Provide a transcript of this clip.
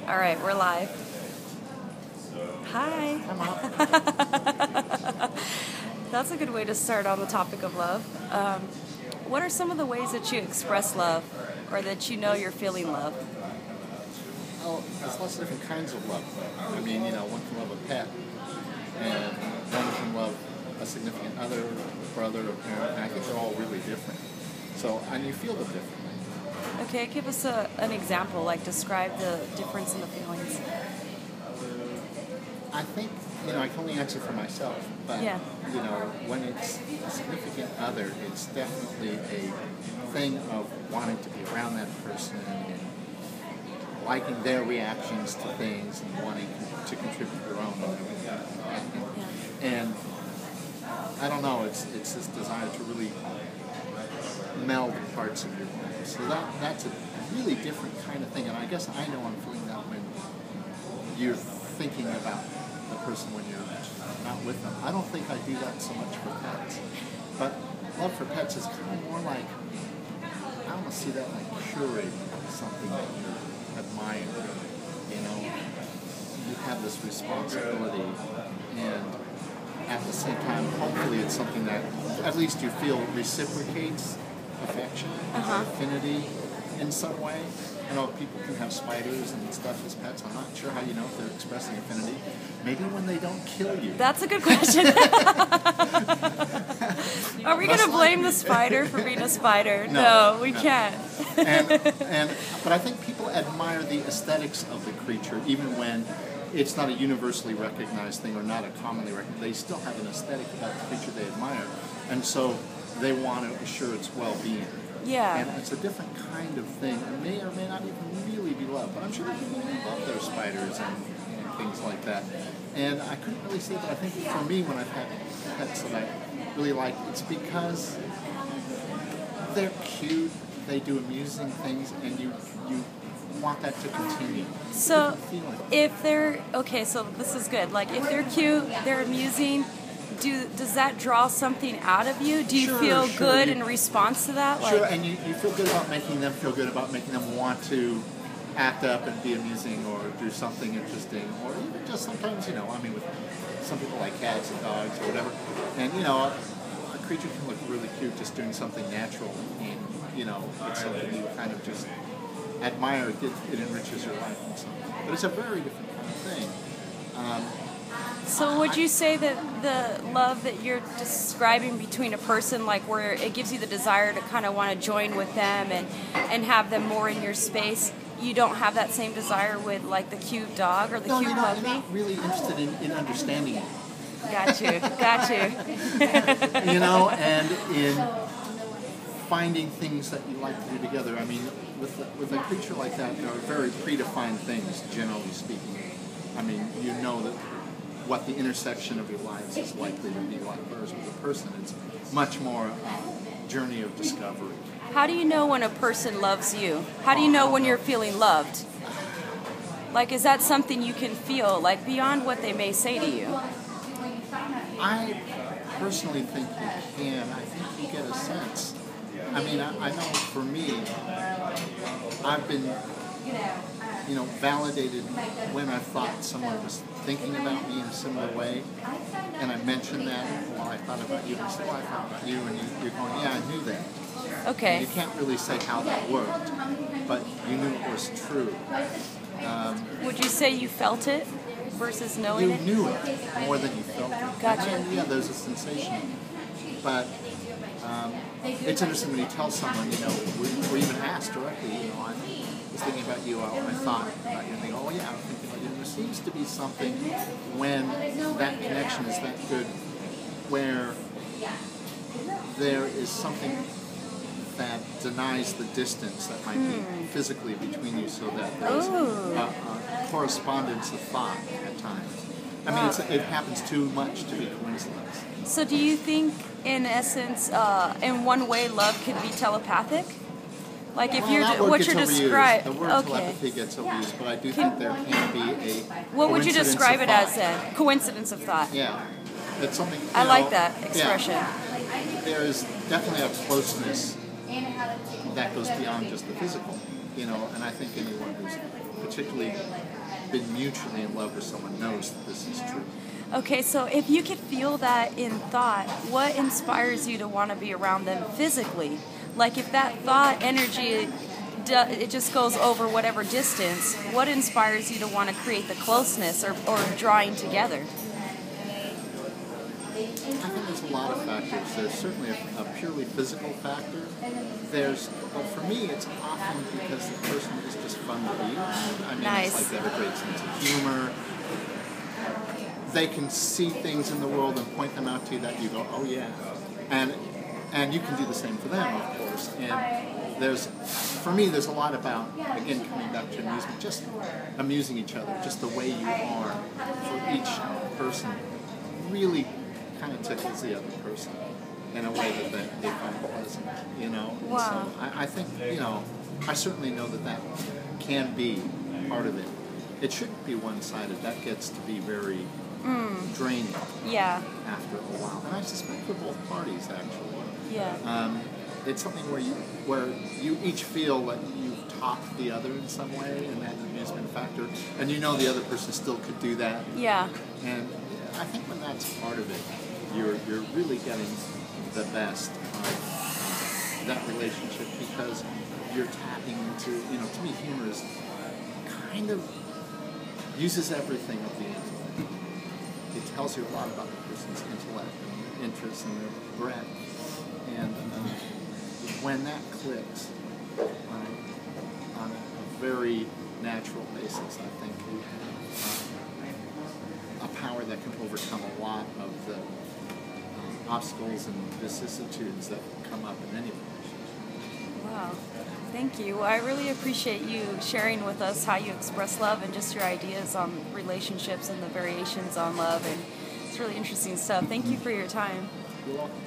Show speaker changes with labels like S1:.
S1: All right, we're live. Hi.
S2: I'm up.
S1: That's a good way to start on the topic of love. What are some of the ways that you express love or that you know you're feeling love?
S2: Oh, there's lots of different kinds of love. I mean, one can love a pet, and one can love a significant other, a brother, a parent, and I think they're all really different. So, and you feel them differently.
S1: Okay, give us an example, like describe the difference in the feelings.
S2: I think, I can only answer for myself, but,
S1: Yeah.
S2: When it's a significant other, it's definitely a thing of wanting to be around that person and liking their reactions to things and wanting to contribute your own. And I don't know, it's this desire to really meld parts of your life. So that's a really different kind of thing, and I guess I know I'm feeling that when you're thinking about the person when you're not with them. I don't think I do that so much for pets, but love for pets is kind of more like, I almost see that like curating something that you admire. You have this responsibility, and at the same time, hopefully it's something that at least you feel reciprocates affection, affinity in some way. I know people can have spiders and stuff as pets. I'm not sure how you know if they're expressing affinity. Maybe when they don't kill you.
S1: That's a good question. Are we going to blame the spider for being a spider? No, we can't.
S2: But I think people admire the aesthetics of the creature, even when it's not a universally recognized thing or not a commonly recognized. They still have an aesthetic about the creature they admire, and so they want to assure its well-being.
S1: Yeah.
S2: And it's a different kind of thing. It may or may not even really be love, but I'm sure people love their spiders and things like that. And I couldn't really say, but I think for me, when I've had pets that I really like, it's because they're cute, they do amusing things, and you want that to continue.
S1: So if they're, so this is good. Like if they're cute, they're amusing, does that draw something out of you? Do you feel good in response to that?
S2: Sure, and you feel good about making them feel good, about making them want to act up and be amusing or do something interesting, or even just sometimes, with some people like cats and dogs or whatever, and, a creature can look really cute just doing something natural, and, it's something you kind of just admire, it enriches your life and something. But it's a very different kind of thing.
S1: So would you say that the love that you're describing between a person, like where it gives you the desire to kind of want to join with them and have them more in your space, you don't have that same desire with like the cute dog or the cute puppy?
S2: You're not really interested in understanding it.
S1: Got you.
S2: And in finding things that you like to do together. I mean, with a creature like that, there are very predefined things, generally speaking. I mean, that what the intersection of your lives is likely to be like. Whereas with a person, it's much more a journey of discovery.
S1: How do you know when a person loves you? How do you know when you're feeling loved? Like, is that something you can feel, like beyond what they may say to you?
S2: I personally think you can. I think you get a sense. I mean, I know for me, I've been, validated when I thought someone was thinking about me in a similar way, and I mentioned that while I thought about you. I said, well, I thought about you, and you're going, yeah, I knew that.
S1: Okay.
S2: And you can't really say how that worked, but you knew it was true.
S1: Would you say you felt it versus knowing it?
S2: You knew it more than you felt it.
S1: Gotcha.
S2: And yeah, there's a sensation. But it's interesting when you tell someone, or even ask directly, I was thinking about you, I thought about you, and they go, oh yeah, I'm thinking about you. And there seems to be something when that connection is that good, where there is something that denies the distance that might be physically between you, so that there's a correspondence of thought at times. I mean, it happens too much to be coincidence.
S1: So do you think, in essence, in one way, love could be telepathic? Like if what you're describing,
S2: the word telepathy gets overused, but I do think there can be a.
S1: What would you describe it as then? Coincidence of thought.
S2: Yeah, it's something.
S1: I like that expression.
S2: Yeah. There is definitely a closeness that goes beyond just the physical, and I think anyone who's particularly been mutually in love with someone knows that this is true.
S1: Okay, so if you could feel that in thought, what inspires you to want to be around them physically? Like if that thought energy, it just goes over whatever distance, what inspires you to want to create the closeness or drawing together?
S2: I think there's a lot of factors. There's certainly a purely physical factor. But for me, it's often because the person is just fun to be around. I mean,
S1: Nice.
S2: it's like they have a great sense of humor. They can see things in the world and point them out to you that you go, oh yeah. And you can do the same for them, of course. And for me, there's a lot about, again, coming back to amusement, just amusing each other, just the way you are for each person really kind of tickles the other person in a way that they find pleasant, you know? And
S1: Wow.
S2: so I think, I certainly know that can be part of it. It shouldn't be one-sided. That gets to be very draining
S1: Yeah,
S2: after a while. And I suspect for both parties, actually.
S1: yeah.
S2: It's something where you each feel that you've topped the other in some way, and that amusement factor, and you know the other person still could do that.
S1: Yeah.
S2: And I think when that's part of it, you're really getting the best of that relationship, because you're tapping into, to me, humor is kind of uses everything of the intellect. It tells you a lot about the person's intellect and interests and their breadth. And when that clicks on a very natural basis, I think you have a power that can overcome a lot of the obstacles and vicissitudes that come up in any relationship.
S1: Wow. Thank you. Well, I really appreciate you sharing with us how you express love and just your ideas on relationships and the variations on love. And it's really interesting stuff. Thank you for your time.
S2: You're welcome.